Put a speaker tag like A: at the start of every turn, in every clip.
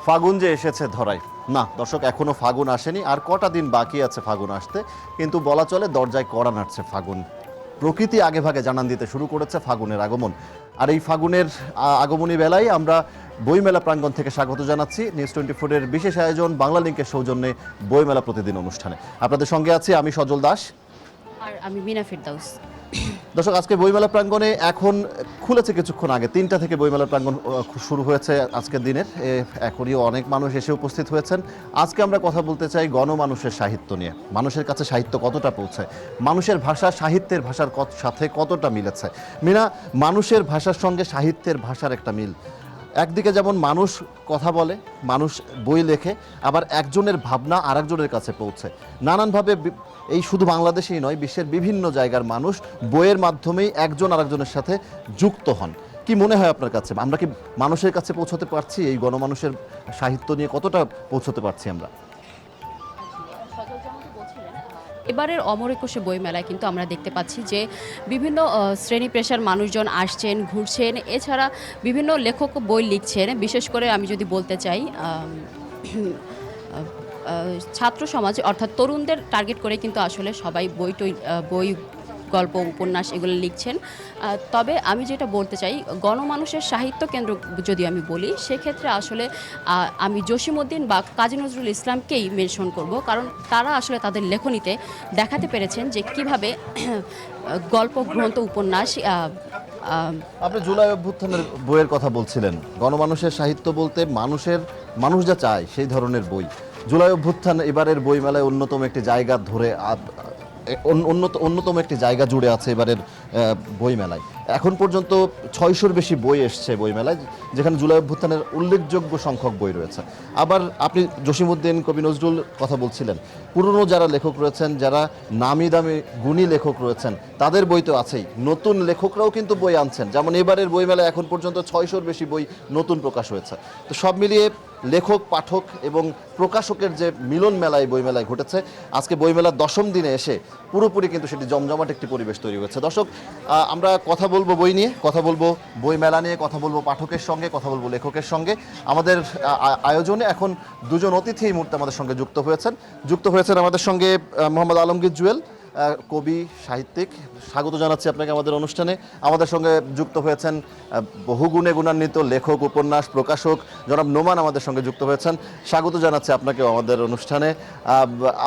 A: ফাগুন যে এসেছে ধরায়, না দর্শক, এখনো ফাগুন আসেনি, আর কটা দিন বাকি আছে ফাগুন আসতে। কিন্তু বলা চলে দরজায় কড়া নাড়ছে ফাগুন। প্রকৃতি আগে ভাগে জানান দিতে শুরু করেছে ফাগুনের আগমন। আর এই ফাগুনের আগমনী বেলায় আমরা বইমেলা প্রাঙ্গণ থেকে স্বাগত জানাচ্ছি নিউজ 24-এর বিশেষ আয়োজন বাংলা লিংকের সৌজন্যে বইমেলা প্রতিদিন অনুষ্ঠানে। আপনাদের সঙ্গে আছি আমি সজল দাস
B: আর আমি মিনা ফেরদাউস।
A: দর্শক, আজকে বইমেলা প্রাঙ্গণে এখন খুলেছে কিছুক্ষণ আগে 3টা থেকে বইমেলা প্রাঙ্গণ শুরু হয়েছে আজকের দিনের। এখনই অনেক মানুষ এসে উপস্থিত হয়েছেন। আজকে আমরা কথা বলতে চাই গণমানুষের সাহিত্য নিয়ে। মানুষের কাছে সাহিত্য কতটা পৌঁছায়, মানুষের ভাষা সাহিত্যের ভাষার সাথে কতটা মিলেছে। মিনা, মানুষের ভাষার সঙ্গে সাহিত্যের ভাষার একটা মিল। একদিকে যেমন মানুষ কথা বলে, মানুষ বই লেখে, আবার একজনের ভাবনা আরেকজনের কাছে পৌঁছে নানানভাবে। এই শুধু বাংলাদেশেই নয়, বিশ্বের বিভিন্ন জায়গার মানুষ বইয়ের মাধ্যমেই একজন আরেকজনের সাথে যুক্ত হন। কি মনে হয় আপনার কাছে, আমরা কি মানুষের কাছে পৌঁছতে পারছি? এই গণমানুষের সাহিত্য নিয়ে কতটা পৌঁছতে পারছি আমরা?
B: এবারের অমর একুশে বইমেলায় কিন্তু আমরা দেখতে পাচ্ছি যে বিভিন্ন শ্রেণী পেশার মানুষজন আসছেন, ঘুরছেন। এছাড়া বিভিন্ন লেখক বই লিখছেন। বিশেষ করে আমি যদি বলতে চাই ছাত্র সমাজ অর্থাৎ তরুণদের টার্গেট করে কিন্তু আসলে সবাই বই গল্প উপন্যাস এগুলো লিখছেন। তবে আমি যেটা বলতে চাই, গণমানুষের সাহিত্য কেন্দ্র যদি আমি বলি, সেক্ষেত্রে আসলে আমি জসিমউদ্দিন বা কাজী নজরুল ইসলামকেই মেনশন করব। কারণ তারা আসলে তাদের লেখনীতে দেখাতে পেরেছেন যে কিভাবে গল্প, গ্রন্থ, উপন্যাস।
A: আপনি জুলাই অভ্যুত্থানের বইয়ের কথা বলছিলেন। গণমানুষের সাহিত্য বলতে মানুষ যা চায় সেই ধরনের বই। জুলাই অভ্যুত্থান এবারের বইমেলায় অন্যতম একটি জায়গা ধরে অন্যতম একটি জায়গা জুড়ে আছে এবারের বইমেলায়। এখন পর্যন্ত 600-র বেশি বই এসছে বইমেলায়, যেখানে জুলাই অভ্যুত্থানের উল্লেখযোগ্য সংখ্যক বই রয়েছে। আবার আপনি জসিমউদ্দিন, কবি নজরুল কথা বলছিলেন। পুরনো যারা লেখক রয়েছেন, যারা নামি দামি গুণী লেখক রয়েছেন, তাদের বই তো আছেই। নতুন লেখকরাও কিন্তু বই আনছেন, যেমন এবারের বইমেলায় এখন পর্যন্ত 600-র বেশি বই নতুন প্রকাশ হয়েছে। তো সব মিলিয়ে লেখক, পাঠক এবং প্রকাশকের যে মিলন মেলায় বইমেলায় ঘটেছে, আজকে বইমেলার 10ম দিনে এসে পুরোপুরি কিন্তু সেটি জমজমাট একটি পরিবেশ তৈরি হয়েছে। দর্শক, আমরা কথা বলবো বই নিয়ে, কথা বলবো বইমেলা নিয়ে, কথা বলবো পাঠকের সঙ্গে, কথা বলবো লেখকের সঙ্গে। আমাদের আয়োজনে এখন দুজন অতিথি এই মুহূর্তে আমাদের সঙ্গে যুক্ত হয়েছেন আমাদের সঙ্গে মোহাম্মদ আলমগীর জুয়েল, কবি, সাহিত্যিক। স্বাগত জানাচ্ছি আপনাকে আমাদের অনুষ্ঠানে। আমাদের সঙ্গে যুক্ত হয়েছেন বহুগুণে গুণান্বিত লেখক, উপন্যাস প্রকাশক জনাব নোমান আমাদের সঙ্গে যুক্ত হয়েছেন। স্বাগত জানাচ্ছি আপনাকেও আমাদের অনুষ্ঠানে।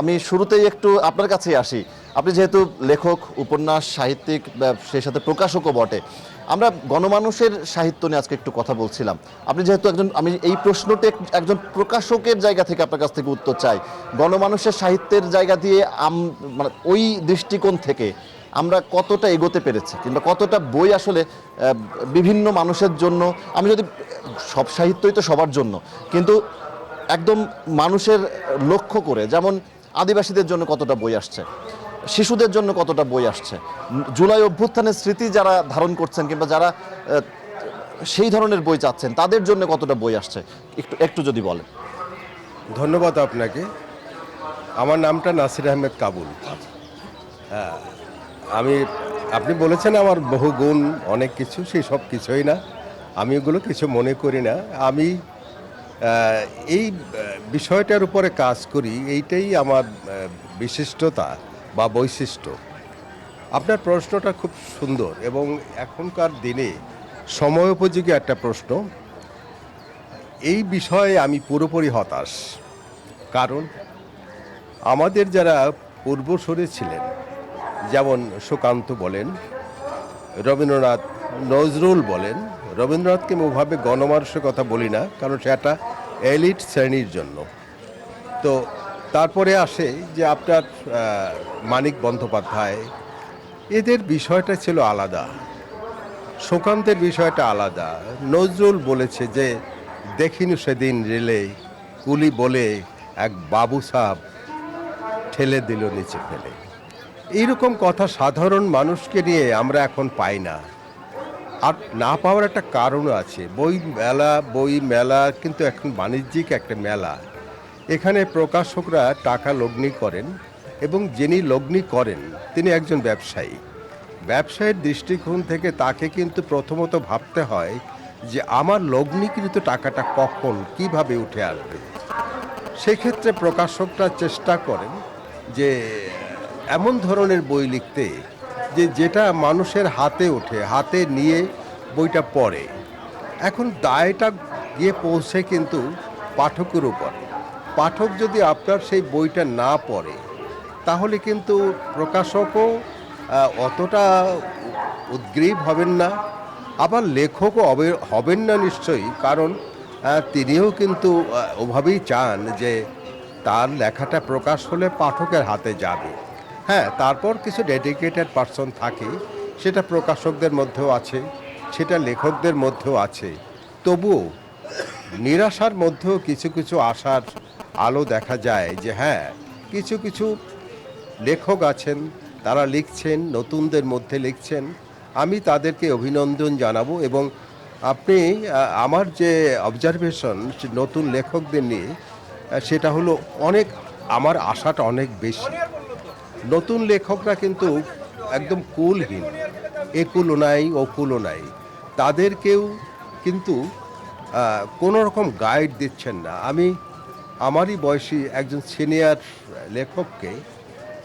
A: আমি শুরুতেই একটু আপনার কাছেই আসি। আপনি যেহেতু লেখক, উপন্যাস সাহিত্যিক, সেই সাথে প্রকাশকও বটে, আমরা গণমানুষের সাহিত্য নিয়ে আজকে একটু কথা বলছিলাম। আপনি যেহেতু আমি এই প্রশ্নটি একজন প্রকাশকের জায়গা থেকে আপনার কাছ থেকে উত্তর চাই। গণমানুষের সাহিত্যের জায়গা দিয়ে মানে ওই দৃষ্টিকোণ থেকে আমরা কতটা এগোতে পেরেছি, কিংবা কতটা বই আসলে বিভিন্ন মানুষের জন্য, আমি যদি সব সাহিত্যই তো সবার জন্য, কিন্তু একদম মানুষের লক্ষ্য করে, যেমন আদিবাসীদের জন্য কতটা বই আসছে, শিশুদের জন্য কতটা বই আসছে, জুলাই অভ্যুত্থানের স্মৃতি যারা ধারণ করছেন কিংবা যারা সেই ধরনের বই চাচ্ছেন, তাদের জন্য কতটা বই আসছে, একটু যদি বলেন।
C: ধন্যবাদ আপনাকে। আমার নামটা নাসির আহমেদ কাবুল। হ্যাঁ, আপনি বলেছেন আমার বহু গুণ, অনেক কিছু, সেই সব কিছুই না। আমি এগুলো কিছু মনে করি না। আমি এই বিষয়টার উপরে কাজ করি, এইটাই আমার বিশিষ্টতা বা বৈশিষ্ট্য। আপনার প্রশ্নটা খুব সুন্দর এবং এখনকার দিনে সময়োপযোগী একটা প্রশ্ন। এই বিষয়ে আমি পুরোপুরি হতাশ। কারণ আমাদের যারা পূর্বসূরি ছিলেন, যেমন সুকান্ত বলেন, রবীন্দ্রনাথ, নজরুল বলেন, রবীন্দ্রনাথকে আমি ওভাবে গণমানুষের কথা বলি না, কারণ সেটা এলিট শ্রেণীর জন্য। তো তারপরে আসে যে আপনার মানিক বন্দ্যোপাধ্যায়, এদের বিষয়টা ছিল আলাদা, সুকান্তের বিষয়টা আলাদা। নজরুল বলেছে যে দেখিনু সেদিন রেলে কুলি বলে এক বাবু সাহেব ঠেলে দিল নিচে ফেলে। এইরকম কথা সাধারণ মানুষকে নিয়ে আমরা এখন পাই না। আর না পাওয়ার একটা কারণও আছে। বই মেলা কিন্তু এখন বাণিজ্যিক একটা মেলা। এখানে প্রকাশকরা টাকা লগ্নি করেন, এবং যিনি লগ্নি করেন তিনি একজন ব্যবসায়ী। ব্যবসায়ের দৃষ্টিকোণ থেকে তাকে কিন্তু প্রথমত ভাবতে হয় যে আমার লগ্নিকৃত টাকাটা কখন কিভাবে উঠে আসবে। সেক্ষেত্রে প্রকাশকরা চেষ্টা করেন যে এমন ধরনের বই লিখতে যেটা মানুষের হাতে ওঠে, হাতে নিয়ে বইটা পড়ে। এখন দায়টা গিয়ে পৌঁছে কিন্তু পাঠকের উপর। পাঠক যদি আপনার সেই বইটা না পড়ে তাহলে কিন্তু প্রকাশকও অতটা উদ্গ্রীব হবেন না, আবার লেখকও হবেন না নিশ্চয়ই, কারণ তিনিও কিন্তু ওভাবেই চান যে তার লেখাটা প্রকাশ হলে পাঠকের হাতে যাবে। হ্যাঁ, তারপর কিছু ডেডিকেটেড পার্সন থাকে, সেটা প্রকাশকদের মধ্যেও আছে, সেটা লেখকদের মধ্যেও আছে। তবুও নিরাশার মধ্যেও কিছু কিছু আশার আলো দেখা যায় যে হ্যাঁ, কিছু কিছু লেখক আছেন, তারা লিখছেন, নতুনদের মধ্যে লিখছেন। আমি তাদেরকে অভিনন্দন জানাবো। এবং আপনি আমার যে অবজারভেশন নতুন লেখকদের নিয়ে, সেটা হলো অনেক, আমার আশাটা অনেক বেশি। নতুন লেখকরা কিন্তু একদম কুলহীন, একুলও নাই ওকুলও নাই, তাদেরকেও কিন্তু কোনো রকম গাইড দিচ্ছেন না। আমি আমারই বয়সী একজন সিনিয়র লেখককে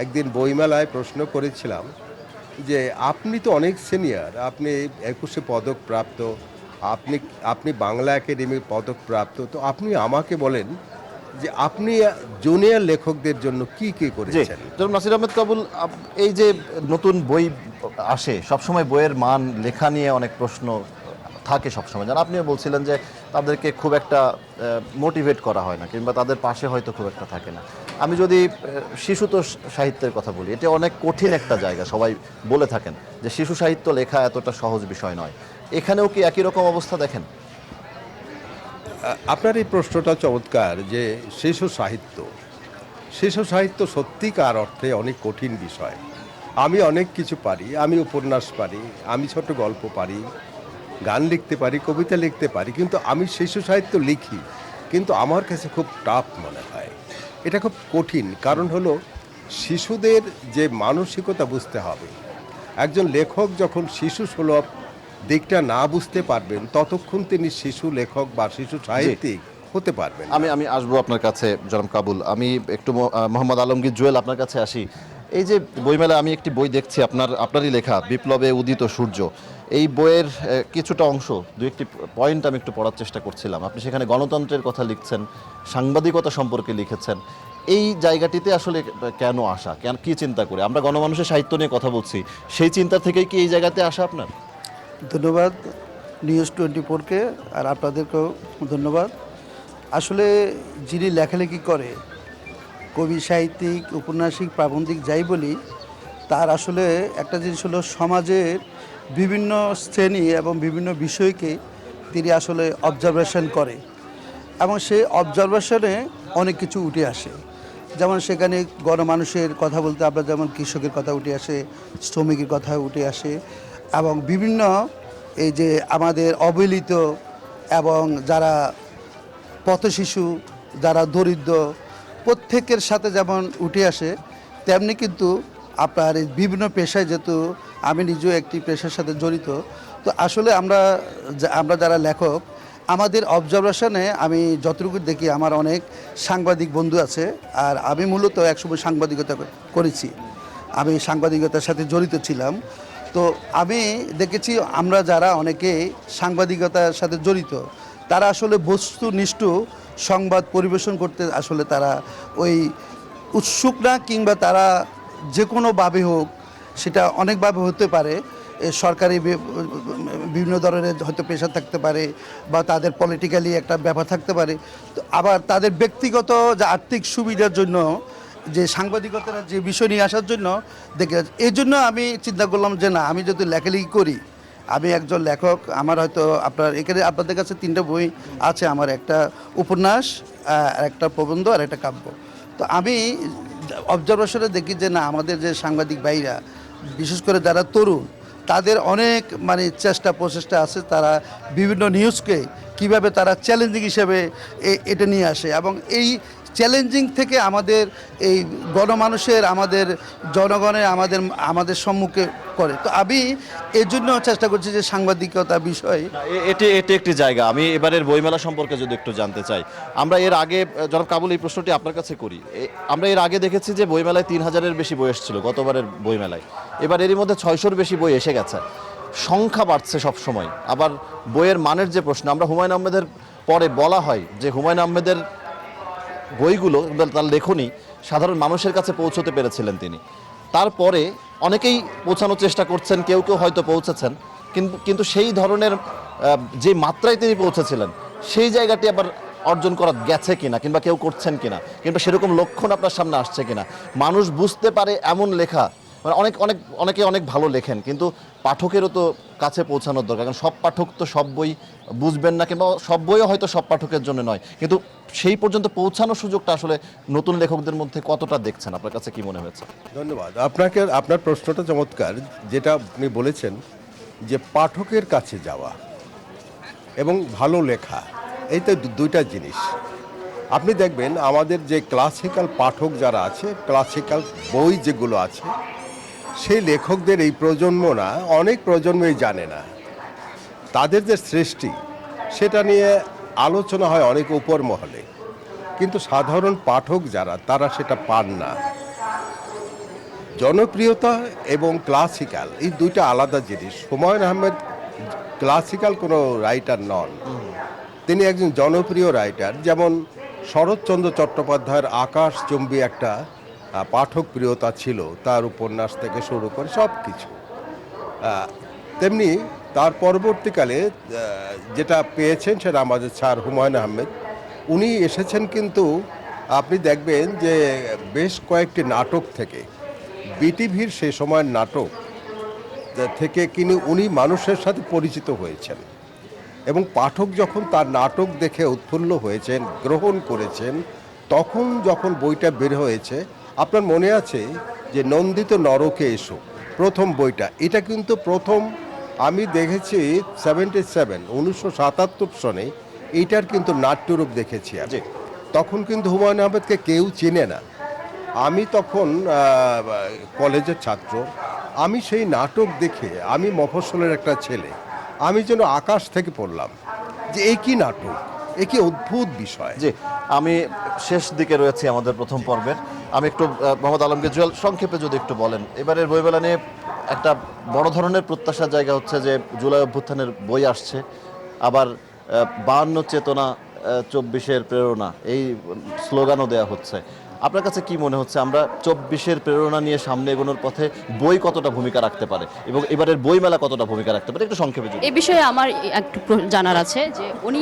C: একদিন বইমেলায় প্রশ্ন করেছিলাম যে আপনি তো অনেক সিনিয়র, আপনি 21শে পদক প্রাপ্ত, আপনি আপনি বাংলা একাডেমির পদক প্রাপ্ত, তো আপনি আমাকে বলেন যে আপনি জুনিয়র লেখকদের জন্য কি কি
A: জি,
C: করেছেন।
A: যেমন নাসির আহমেদ কাবুল, এই যে নতুন বই আসে সবসময় বইয়ের মান লেখা নিয়ে অনেক প্রশ্ন থাকে সবসময়, যেন আপনিও বলছিলেন যে তাদেরকে খুব একটা মোটিভেট করা হয় না, কিংবা তাদের পাশে হয়তো খুব একটা থাকে না। আমি যদি শিশুতোষ সাহিত্যের কথা বলি, এটা অনেক কঠিন একটা জায়গা, সবাই বলে থাকেন যে শিশু সাহিত্য লেখা এতটা সহজ বিষয় নয়। এখানেও কি একই রকম অবস্থা দেখেন?
C: আপনার এই প্রশ্নটা চমৎকার, যে শিশু সাহিত্য সত্যিকার অর্থে অনেক কঠিন বিষয়। আমি অনেক কিছু পারি, আমি উপন্যাস পারি, আমি ছোট গল্প পারি, গান লিখতে পারি, কবিতা লিখতে পারি, কিন্তু আমি শিশু সাহিত্য লিখি, কিন্তু আমার কাছে খুব টাফ মনে হয়। এটা খুব কঠিন, কারণ হলো শিশুদের যে মানসিকতা বুঝতে হবে। একজন লেখক যখন শিশু সুলভ দিকটা না বুঝতে পারবেন, ততক্ষণ তিনি শিশু লেখক বা শিশু সাহিত্যিক হতে পারবেন না।
A: আমি আসবো আপনার কাছে জনাব কাবুল। আমি একটু মোহাম্মদ আলমগীর জুয়েল আপনার কাছে আসি। এই যে বইমেলা, আমি একটি বই দেখছি আপনারই লেখা বিপ্লবে উদিত সূর্য। এই বইয়ের কিছুটা অংশ, দু একটি পয়েন্ট আমি একটু পড়ার চেষ্টা করছিলাম। আপনি সেখানে গণতন্ত্রের কথা লিখছেন, সাংবাদিকতা সম্পর্কে লিখেছেন। এই জায়গাটিতে আসলে কেন আসা, কেন, কি চিন্তা করে? আমরা গণমানুষের সাহিত্য নিয়ে কথা বলছি, সেই চিন্তা থেকেই কি এই জায়গাতে আসা আপনার?
D: ধন্যবাদ নিউজ 24-কে, আর আপনাদেরকেও ধন্যবাদ। আসলে যিনি লেখালেখি করে, কবি, সাহিত্যিক, উপন্যাসিক, প্রাবন্ধিক যাই বলি, তার আসলে একটা জিনিস হলো সমাজের বিভিন্ন শ্রেণী এবং বিভিন্ন বিষয়কে তিনি আসলে অবজারভেশন করে, এবং সেই অবজারভেশনে অনেক কিছু উঠে আসে। যেমন সেখানে গণমানুষের কথা বলতে আমরা যেমন কৃষকের কথা উঠে আসে, শ্রমিকের কথা উঠে আসে, এবং বিভিন্ন এই যে আমাদের অবহেলিত এবং যারা পথশিশু, যারা দরিদ্র, প্রত্যেকের সাথে যেমন উঠে আসে, তেমনি কিন্তু আপনার এই বিভিন্ন পেশায়, যেহেতু আমি নিজেও একটি পেশার সাথে জড়িত, তো আসলে আমরা যারা লেখক, আমাদের অবজারভেশনে আমি যতটুকু দেখি, আমার অনেক সাংবাদিক বন্ধু আছে, আর আমি মূলত একসময় সাংবাদিকতা করেছি, আমি সাংবাদিকতার সাথে জড়িত ছিলাম। তো আমি দেখেছি আমরা যারা অনেকে সাংবাদিকতার সাথে জড়িত, তারা আসলে বস্তুনিষ্ঠ সংবাদ পরিবেশন করতে আসলে তারা ওই উৎসুক না, কিংবা তারা যে কোনোভাবে হোক, সেটা অনেকভাবে হতে পারে, সরকারি বিভিন্ন ধরনের হয়তো পেশা থাকতে পারে, বা তাদের পলিটিক্যালি একটা ব্যাপার থাকতে পারে, তো আবার তাদের ব্যক্তিগত যে আর্থিক সুবিধার জন্য যে সাংবাদিকতার যে বিষয় নিয়ে আসার জন্য দেখে, এই জন্য আমি চিন্তা করলাম যে না, আমি যদি লেখালেখি করি, আমি একজন লেখক, আমার হয়তো এখানে আপনাদের কাছে 3টা বই আছে, আমার একটা উপন্যাস, আর একটা প্রবন্ধ, আর একটা কাব্য। তো আমি অবজারভেশনে দেখি যে না, আমাদের যে সাংবাদিক ভাইরা, বিশেষ করে যারা তরুণ, তাদের অনেক চেষ্টা প্রচেষ্টা আছে, তারা বিভিন্ন নিউজকে কিভাবে তারা চ্যালেঞ্জিং হিসেবে এটা নিয়ে আসে, এবং এই চ্যালেঞ্জিং থেকে আমাদের এই গণমানুষের, আমাদের জনগণের, আমাদের সম্মুখে করে। তো আমি এর জন্য চেষ্টা করছি যে সাংবাদিকতা বিষয়
A: এটি এটি একটি জায়গা। আমি এবারের বইমেলা সম্পর্কে যদি একটু জানতে চাই, আমরা এর আগে, জনাব কাবুল এই প্রশ্নটি আপনার কাছে করি, আমরা এর আগে দেখেছি যে বইমেলায় 3000-এর বেশি বই এসেছিল গতবারের বইমেলায়, এবার এরই মধ্যে 600-র বেশি বই এসে গেছে। সংখ্যা বাড়ছে সব সময়। আবার বইয়ের মানের যে প্রশ্ন, আমরা হুমায়ুন আহমেদের পরে বলা হয় যে হুমায়ুন আহমেদের বইগুলো, তার লেখনী সাধারণ মানুষের কাছে পৌঁছতে পেরেছিলেন তিনি। তারপরে অনেকেই পৌঁছানোর চেষ্টা করছেন, কেউ কেউ হয়তো পৌঁছেছেন, কিন্তু সেই ধরনের যে মাত্রায় তিনি পৌঁছেছিলেন সেই জায়গাটি আবার অর্জন করা গেছে কিনা, কিংবা কেউ করছেন কিনা, কিংবা সেরকম লক্ষণ আপনার সামনে আসছে কিনা, মানুষ বুঝতে পারে এমন লেখা, মানে অনেকে অনেক ভালো লেখেন, কিন্তু পাঠকেরও তো কাছে পৌঁছানোর দরকার, কারণ সব পাঠক তো সব বই বুঝবেন না, কিংবা সব বইও হয়তো সব পাঠকের জন্য নয়, কিন্তু সেই পর্যন্ত পৌঁছানোর সুযোগটা আসলে নতুন লেখকদের মধ্যে কতটা দেখছেন, আপনার কাছে কি মনে হয়েছে?
C: ধন্যবাদ আপনাকে। আপনার প্রশ্নটা চমৎকার, যেটা আপনি বলেছেন যে পাঠকের কাছে যাওয়া এবং ভালো লেখা, এই তো দুইটা জিনিস। আপনি দেখবেন আমাদের যে ক্লাসিক্যাল পাঠক যারা আছে, ক্লাসিক্যাল বই যেগুলো আছে, সেই লেখকদের এই প্রজন্ম না, অনেক প্রজন্মই জানে না। তাদের যে সৃষ্টি সেটা নিয়ে আলোচনা হয় অনেক উপর মহলে, কিন্তু সাধারণ পাঠক যারা, তারা সেটা পান না। জনপ্রিয়তা এবং ক্লাসিক্যাল এই দুইটা আলাদা জিনিস। হুমায়ুন আহমেদ ক্লাসিক্যাল কোনো রাইটার নন, তিনি একজন জনপ্রিয় রাইটার। যেমন শরৎচন্দ্র চট্টোপাধ্যায়ের আকাশচুম্বী একটা পাঠক প্রিয়তা ছিল, তার উপন্যাস থেকে শুরু করে সব কিছু। তেমনি তার পরবর্তীকালে যেটা পেয়েছেন সেটা আমাদের স্যার হুমায়ুন আহমেদ। উনি এসেছেন, কিন্তু আপনি দেখবেন যে বেশ কয়েকটি নাটক থেকে, বিটিভির সে সময়ের নাটক থেকে উনি মানুষের সাথে পরিচিত হয়েছেন, এবং পাঠক যখন তার নাটক দেখে উৎফুল্ল হয়েছেন, গ্রহণ করেছেন, তখন যখন বইটা বের হয়েছে, আপনার মনে আছে যে নন্দিত নরকে এসো, প্রথম বইটা, এটা কিন্তু প্রথম আমি দেখেছি 1977 সনে, এইটার কিন্তু নাট্যরূপ দেখেছি আমি। তখন কিন্তু হুমায়ুন আহমেদকে কেউ চেনে না। আমি তখন কলেজের ছাত্র, আমি সেই নাটক দেখে, আমি মফস্বলের একটা ছেলে, আমি যেন আকাশ থেকে পড়লাম যে এই কি নাটক, এ কি অদ্ভুত বিষয়।
A: জি, আমি শেষ দিকে রয়েছি আমাদের প্রথম পর্বের। আমি একটু মোহাম্মদ আলমগীর জুয়েল সংক্ষেপে যদি একটু বলেন, এবারের বইমেলা নিয়ে একটা বড় ধরনের প্রত্যাশার জায়গা হচ্ছে যে জুলাই অভ্যুত্থানের বই আসছে, আবার 52 চেতনা 24-এর প্রেরণা, এই স্লোগানও দেওয়া হচ্ছে। আপনার কাছে কি মনে হচ্ছে, আমরা 24-এর প্রেরণা নিয়ে সামনে এগোনোর পথে বই কতটা ভূমিকা রাখতে পারে, এবং এবারের বইমেলা কতটা ভূমিকা রাখতে পারে, একটু সংক্ষেপে যদি।
B: এই বিষয়ে আমার একটু জানার আছে যে উনি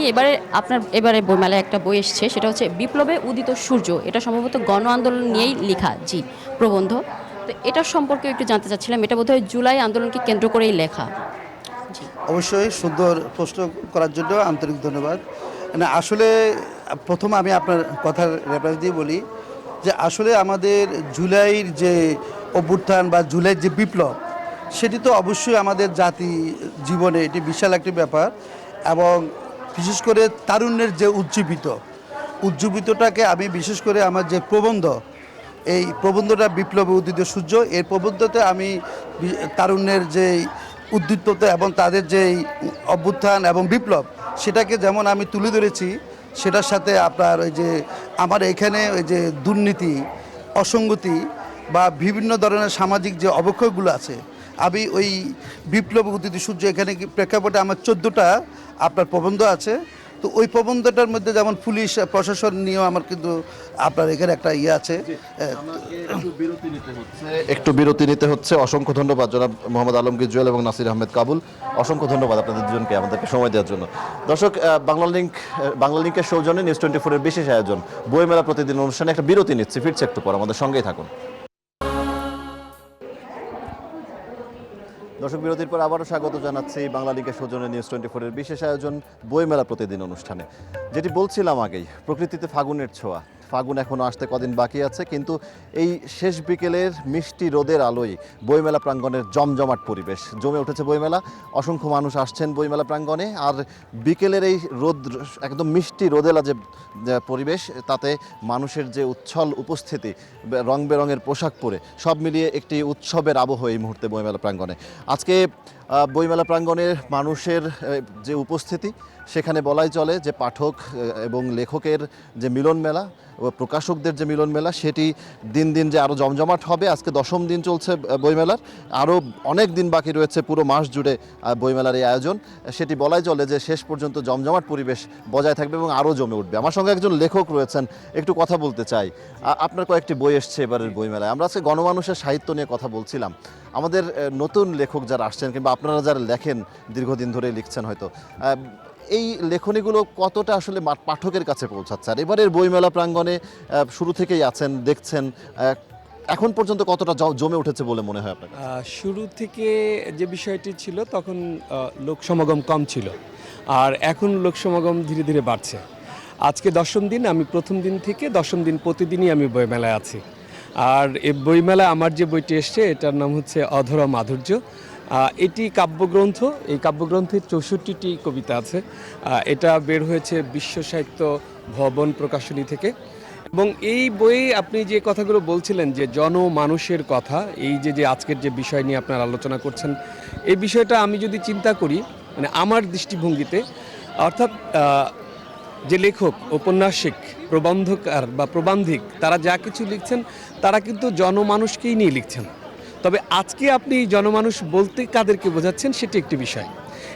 B: এবারে বইমেলায় একটা বই এসেছে, সেটা হচ্ছে বিপ্লবে উদিত সূর্য। এটা সম্ভবত গণ আন্দোলন নিয়েই লেখা, জি, প্রবন্ধ। তো এটার সম্পর্কে একটু জানতে চাচ্ছিলাম, এটা বোধহয় জুলাই আন্দোলনকে কেন্দ্র করেই লেখা।
D: অবশ্যই সুন্দর প্রশ্ন করার জন্য আন্তরিক ধন্যবাদ। না, আসলে প্রথম আমি আপনার কথার রেফারেন্স দিয়ে বলি যে আসলে আমাদের জুলাইয়ের যে অভ্যুত্থান বা জুলাইয়ের যে বিপ্লব, সেটি তো অবশ্যই আমাদের জাতি জীবনে এটি বিশাল একটি ব্যাপার, এবং বিশেষ করে তারুণ্যের যে উজ্জীবিতটাকে আমি বিশেষ করে আমার যে প্রবন্ধ, এই প্রবন্ধটা বিপ্লবে উদিত সূর্য, এই প্রবন্ধতে আমি তারুণ্যের যে উদ্দীপ্ততা এবং তাদের যে অভ্যুত্থান এবং বিপ্লব, সেটাকে যেমন আমি তুলে ধরেছি, সেটার সাথে আপনার ওই যে আমার এখানে ওই যে দুর্নীতি, অসঙ্গতি বা বিভিন্ন ধরনের সামাজিক যে অবক্ষয়গুলো আছে, আমি ওই বিপ্লব উদিত সূর্য এখানে প্রেক্ষাপটে আমার 14টা আপনার প্রবন্ধ আছে। তো ওই প্রবন্ধটার মধ্যে যেমন পুলিশ প্রশাসন নিয়েও আমার কিন্তু আপনার এখানে একটা আছে।
A: একটু বিরতি নিতে হচ্ছে। অসংখ্য ধন্যবাদ জনাব মোহাম্মদ আলমগীর জুয়েল এবং নাসির আহমেদ কাবুল, অসংখ্য ধন্যবাদ আপনাদের দুজনকে আমাদেরকে সময় দেওয়ার জন্য। দর্শক, বাংলা লিঙ্কের সৌজন্যে নিউজ 24-এর বিশেষ আয়োজন বইমেলা প্রতিদিন অনুষ্ঠানে একটা বিরতি নিচ্ছি, ফিরছে একটু পর, আমাদের সঙ্গেই থাকুন। দর্শক, বিরতির পর আবারও স্বাগত জানাচ্ছি বাংলা লিঙ্কের সৌজন্যে নিউজ 24-এর বিশেষ আয়োজন বইমেলা প্রতিদিন অনুষ্ঠানে। যেটি বলছিলাম আগেই, প্রকৃতিতে ফাগুনের ছোঁয়া, ফাগুন এখনও আসতে কদিন বাকি আছে, কিন্তু এই শেষ বিকেলের মিষ্টি রোদের আলোয় বইমেলা প্রাঙ্গণের জমজমাট পরিবেশ, জমে উঠেছে বইমেলা। অসংখ্য মানুষ আসছেন বইমেলা প্রাঙ্গণে, আর বিকেলের এই রোদ, একদম মিষ্টি রোদেলা যে পরিবেশ, তাতে মানুষের যে উচ্ছল উপস্থিতি, রং বেরঙের পোশাক পরে সব মিলিয়ে একটি উৎসবের আবহ এই মুহূর্তে বইমেলা প্রাঙ্গণে। আজকে বইমেলা প্রাঙ্গণের মানুষের যে উপস্থিতি, সেখানে বলাই চলে যে পাঠক এবং লেখকের যে মিলন মেলা ও প্রকাশকদের যে মিলন মেলা, সেটি দিন দিন যে আরও জমজমাট হবে। আজকে 10ম দিন চলছে বইমেলার, আরও অনেক দিন বাকি রয়েছে পুরো মাস জুড়ে বইমেলার এই আয়োজন। সেটি বলাই চলে যে শেষ পর্যন্ত জমজমাট পরিবেশ বজায় থাকবে এবং আরও জমে উঠবে। আমার সঙ্গে একজন লেখক রয়েছেন, একটু কথা বলতে চাই। আপনার কয়েকটি বই এসছে এবারের বইমেলায়। আমরা আজকে গণমানুষের সাহিত্য নিয়ে কথা বলছিলাম। আমাদের নতুন লেখক যারা আসছেন, কিংবা আপনারা যারা লেখেন, দীর্ঘদিন ধরে লিখছেন হয়তো, এই লেখনীগুলো কতটা আসলে পাঠকের কাছে পৌঁছাচ্ছে? আর এবারের বইমেলা প্রাঙ্গণে শুরু থেকেই আছেন, দেখছেন, এখন পর্যন্ত কতটা জমে উঠেছে বলে মনে হয় আপনার?
E: শুরু থেকে যে বিষয়টি ছিল তখন লোক সমাগম কম ছিল, আর এখন লোক সমাগম ধীরে ধীরে বাড়ছে। আজকে 10ম দিন, আমি প্রথম দিন থেকে 10ম দিন প্রতিদিনই আমি বইমেলায় আছি। আর এই বইমেলায় আমার যে বইটি এসছে, এটার নাম হচ্ছে অধরা মাধুর্য। এটি কাব্যগ্রন্থ। এই কাব্যগ্রন্থের 64টি কবিতা আছে। এটা বের হয়েছে বিশ্ব সাহিত্য ভবন প্রকাশনী থেকে। এবং এই বইয়ে আপনি যে কথাগুলো বলছিলেন, যে জনমানুষের কথা, এই যে আজকের যে বিষয় নিয়ে আপনারা আলোচনা করছেন, এই বিষয়টা আমি যদি চিন্তা করি, মানে আমার দৃষ্টিভঙ্গিতে, অর্থাৎ যে লেখক, ঔপন্যাসিক, প্রবন্ধকার বা প্রবন্ধিক, তারা যা কিছু লিখছেন তারা কিন্তু জনমানুষকেই নিয়ে লিখছেন। তবে আজকে আপনি জনমানুষ বলতে কাদেরকে বোঝাচ্ছেন সেটি একটি বিষয়,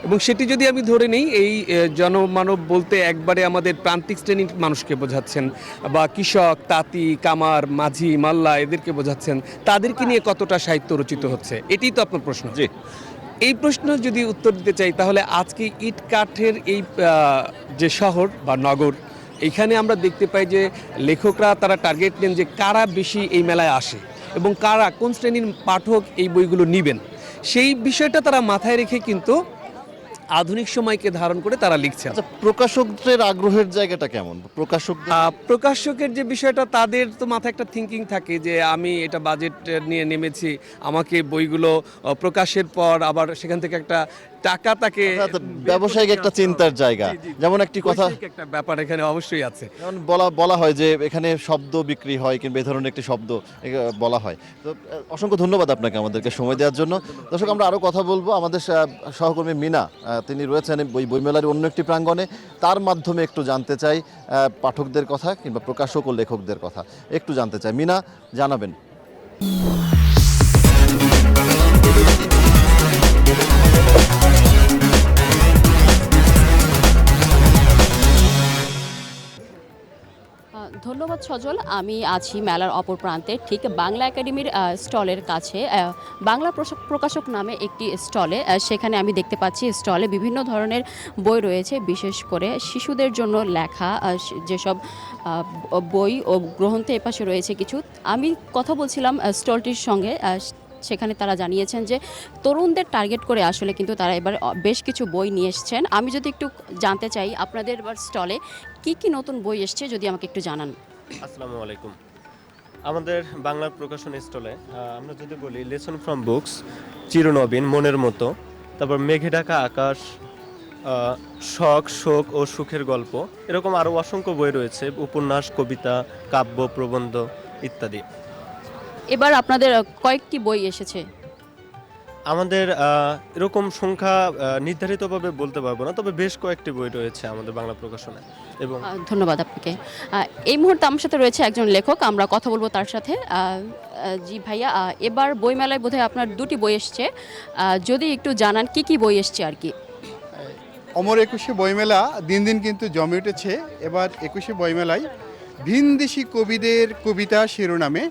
E: এবং সেটি যদি আমি ধরে নিই, এই জনমানব বলতে একবারে আমাদের প্রান্তিক শ্রেণীর মানুষকে বোঝাচ্ছেন, বা কৃষক, তাঁতি, কামার, মাঝি, মাল্লা, এদেরকে বোঝাচ্ছেন। তাদেরকে নিয়ে কতটা সাহিত্য রচিত হচ্ছে, এটাই তো আপনার প্রশ্ন।
A: জি।
E: এই প্রশ্ন যদি উত্তর দিতে চাই, তাহলে আজকে ইট কাঠের এই যে শহর বা নগর, এইখানে আমরা দেখতে পাই যে লেখকরা তারা টার্গেট নেন যে কারা বেশি এই মেলায় আসে এবং কারা, কোন শ্রেণীর পাঠক এই বইগুলো নেবেন, সেই বিষয়টা তারা মাথায় রেখে কিন্তু আধুনিক সময়কে ধারণ করে তারা লিখছেন।
A: আচ্ছা, প্রকাশকদের আগ্রহের জায়গাটা কেমন?
E: প্রকাশকের যে বিষয়টা, তাদের তো মাথায় একটা থিঙ্কিং থাকে যে আমি এটা বাজেট নিয়ে নেমেছি, আমাকে বইগুলো প্রকাশের পর আবার সেখান থেকে একটা টাকা তাকে,
A: ব্যবসায়িক একটা চিন্তার জায়গা। যেমন একটি কথা,
E: একটা ব্যাপার এখানে অবশ্যই আছে।
A: যেমন বলা হয় যে এখানে শব্দ বিক্রি হয়, কিংবা এই ধরনের একটি শব্দ বলা হয়। তো অসংখ্য ধন্যবাদ আপনাকে আমাদেরকে সময় দেওয়ার জন্য। দর্শক, আমরা আরও কথা বলবো। আমাদের সহকর্মী মিনা, তিনি রয়েছেন বইমেলার অন্য একটি প্রাঙ্গণে। তার মাধ্যমে একটু জানতে চাই পাঠকদের কথা, কিংবা প্রকাশক ও লেখকদের কথা একটু জানতে চাই। মিনা, জানাবেন।
B: ধন্যবাদ সজল। আমি আছি মেলার অপর প্রান্তে, ঠিক বাংলা একাডেমির স্টলের কাছে। বাংলা প্রকাশক নামে একটি স্টলে, সেখানে আমি দেখতে পাচ্ছি স্টলে বিভিন্ন ধরনের বই রয়েছে, বিশেষ করে শিশুদের জন্য লেখা যেসব বই ও গ্রন্থ এপাশে রয়েছে কিছু। আমি কথা বলছিলাম স্টলটির সঙ্গে, সেখানে তারা জানিয়েছেন যে তরুণদের টার্গেট করে আসলে কিন্তু তারা এবার বেশ কিছু বই নিয়ে এসছেন। আমি যদি একটু জানতে চাই, আপনাদের এবার স্টলে কি কি নতুন বই এসছে, যদি আমাকে একটু জানান।
F: আসসালামু আলাইকুম। আমাদের বাংলা প্রকাশন স্টলে আমরা যদি বলি লেসন ফ্রম বুকস, চিরনবীন, মনের মতো, তারপর মেঘে ঢাকা আকাশ, শখ, শোক ও সুখের গল্প, এরকম আরও অসংখ্য বই রয়েছে, উপন্যাস, কবিতা, কাব্য, প্রবন্ধ ইত্যাদি।
B: এবার আপনাদের কয়েকটি বই এসেছে?
F: আমাদের এরকম সংখ্যা নির্ধারিতভাবে বলতে পারবো না, তবে বেশ কয়েকটি বই রয়েছে আমাদের বাংলা প্রকাশনে। এবং
B: ধন্যবাদ আপনাকে। এই মুহূর্তে আমার সাথে রয়েছে একজন লেখক, আমরা কথা বলবো তার সাথে। জি ভাইয়া, এবার বইমেলায় বোধহয় আপনার দুটি বই এসছে, যদি একটু জানান কি কি বই এসছে আর কি।
G: অমর 21শে বইমেলা দিন দিন কিন্তু জমে উঠেছে। এবার 21শে বইমেলায় ভিনদেশি কবিদের কবিতা শিরোনামে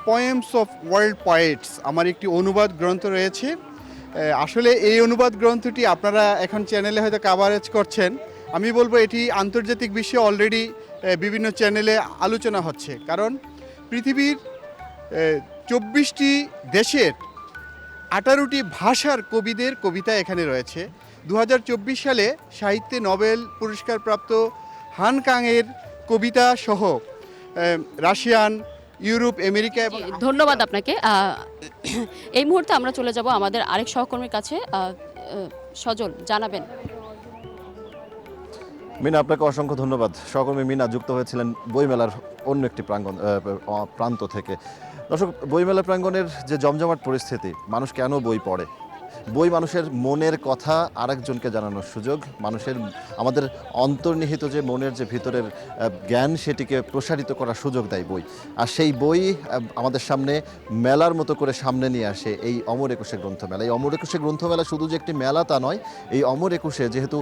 G: পোয়েমস অফ ওয়ার্ল্ড পয়েটস আমার একটি অনুবাদ গ্রন্থ রয়েছে। আসলে এই অনুবাদ গ্রন্থটি আপনারা এখন চ্যানেলে হয়তো কাভারেজ করছেন। আমি বলবো এটি আন্তর্জাতিক বিশ্বে অলরেডি বিভিন্ন চ্যানেলে আলোচনা হচ্ছে, কারণ পৃথিবীর 24টি দেশের 18টি ভাষার কবিদের কবিতা এখানে রয়েছে। 2024 সালে সাহিত্যে নোবেল পুরস্কারপ্রাপ্ত হান কাংয়ের কবিতা সহ রাশিয়ান, ইউরোপ, আমেরিকা এবং
B: ধন্যবাদ আপনাকে। এই মুহূর্তে আমরা চলে যাব আমাদের আরেক সহকর্মীর কাছে। সজল, জানাবেন।
A: মিনা, আপনাকে অসংখ্য ধন্যবাদ। সহকর্মী মিনা যুক্ত হয়েছিলেন বইমেলার অন্য একটি প্রান্ত থেকে। দর্শক, বইমেলা প্রাঙ্গণের যে জমজমাট পরিস্থিতি, মানুষ কেন বই পড়ে, বই মানুষের মনের কথা আরেকজনকে জানানোর সুযোগ, মানুষের আমাদের অন্তর্নিহিত যে মনের যে ভিতরের জ্ঞান সেটিকে প্রসারিত করার সুযোগ দেয় বই। আর সেই বই আমাদের সামনে মেলার মতো করে সামনে নিয়ে আসে এই অমর একুশে গ্রন্থমেলা। এই অমর একুশে গ্রন্থমেলা শুধু যে একটি মেলা তা নয়, এই অমর একুশে যেহেতু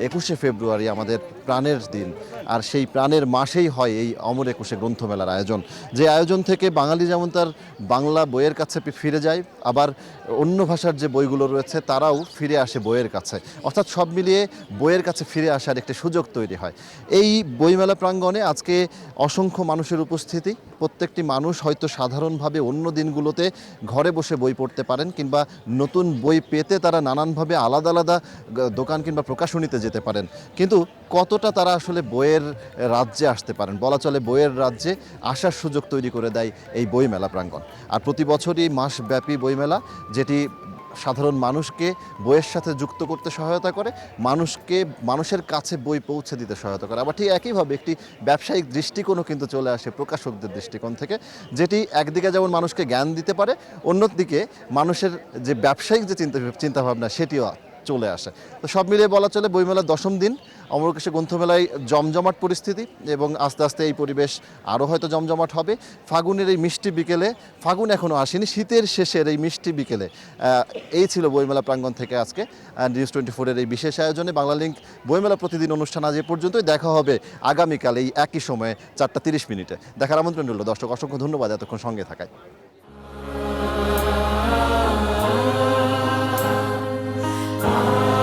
A: 21শে ফেব্রুয়ারি আমাদের প্রাণের দিন, আর সেই প্রাণের মাসেই হয় এই অমর একুশে গ্রন্থমেলার আয়োজন। যে আয়োজন থেকে বাঙালি যেমন তার বাংলা বইয়ের কাছে ফিরে যায়, আবার অন্য ভাষার যে বইগুলো রয়েছে তারাও ফিরে আসে বইয়ের কাছে, অর্থাৎ সব মিলিয়ে বইয়ের কাছে ফিরে আসার একটি সুযোগ তৈরি হয়। এই বইমেলা প্রাঙ্গণে আজকে অসংখ্য মানুষের উপস্থিতি। প্রত্যেকটি মানুষ হয়তো সাধারণভাবে অন্য দিনগুলোতে ঘরে বসে বই পড়তে পারেন, কিংবা নতুন বই পেতে তারা নানানভাবে আলাদা আলাদা দোকান কিংবা প্রকাশনীতে যেতে পারেন, কিন্তু কতটা তারা আসলে বইয়ের রাজ্যে আসতে পারেন, বলা চলে বইয়ের রাজ্যে আসার সুযোগ তৈরি করে দেয় এই বইমেলা প্রাঙ্গণ। আর প্রতি বছরই মাসব্যাপী বইমেলা, যেটি সাধারণ মানুষকে বইয়ের সাথে যুক্ত করতে সহায়তা করে, মানুষের কাছে বই পৌঁছে দিতে সহায়তা করে। আবার ঠিক একইভাবে একটি ব্যবসায়িক দৃষ্টিকোণও কিন্তু চলে আসে প্রকাশকদের দৃষ্টিকোণ থেকে, যেটি একদিকে যেমন মানুষকে জ্ঞান দিতে পারে, অন্যদিকে মানুষের যে ব্যবসায়িক যে চিন্তাভাবনা সেটিও চলে আসে। তো সব মিলিয়ে বলা চলে বইমেলার 10ম দিন অমর একুশে গ্রন্থমেলায় জমজমাট পরিস্থিতি, এবং আস্তে আস্তে এই পরিবেশ আরও হয়তো জমজমাট হবে। ফাগুনের এই মিষ্টি বিকেলে, ফাগুন এখনও আসেনি, শীতের শেষের এই মিষ্টি বিকেলে এই ছিল বইমেলা প্রাঙ্গণ থেকে আজকে নিউজ 24-এর এই বিশেষ আয়োজনে বাংলালিংক বইমেলা প্রতিদিন অনুষ্ঠান আজ এ পর্যন্তই। দেখা হবে আগামীকাল এই একই সময়ে 4টা 30 মিনিটে। দেখার আমন্ত্রণ রইল দর্শক। অসংখ্য ধন্যবাদ এতক্ষণ সঙ্গে থাকায়।